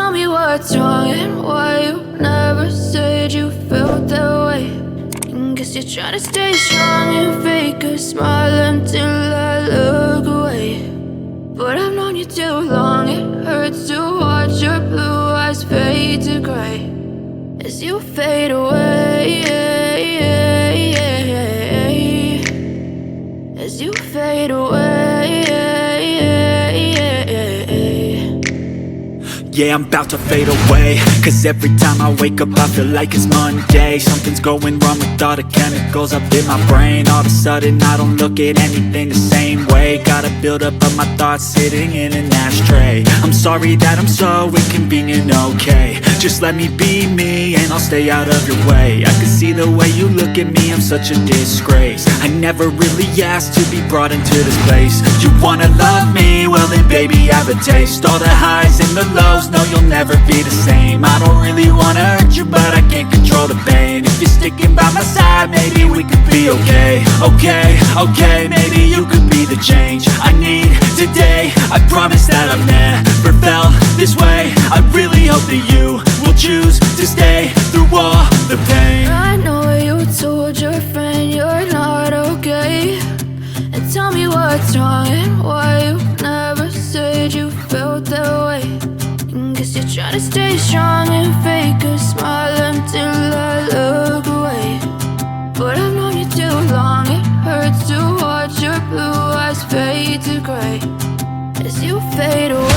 tell me what's wrong and why you never said you felt that way. Guess you're trying to stay strong and fake a smile until I look away. But I've known you too long, it hurts to watch your blue eyes fade to gray as you fade away, as you fade away. Yeah, I'm about to fade away, cause every time I wake up I feel like it's Monday. Something's going wrong with all the chemicals up in my brain. All of a sudden I don't look at anything the same way. Got a build up of my thoughts sitting in an ashtray. I'm sorry that I'm so inconvenient, okay. Just let me be me and I'll stay out of your way. I can see the way you look at me, I'm such a disgrace. I never really asked to be brought into this place. You wanna love me? Well then baby have a taste. All the highs and the lows, no, you'll never be the same. I don't really wanna hurt you, but I can't control the pain. If you're sticking by my side, maybe we could be okay. Okay, maybe you could be the change I need today. I promise that I've never felt this way. I really hope that you will choose to stay through all the pain. I know you told your friend you're not okay, and tell me what's wrong and why you never said you felt that way. Guess you're trying to stay strong and fake a smile until I look away. But I've known you too long, it hurts to watch your blue eyes fade to gray as you fade away.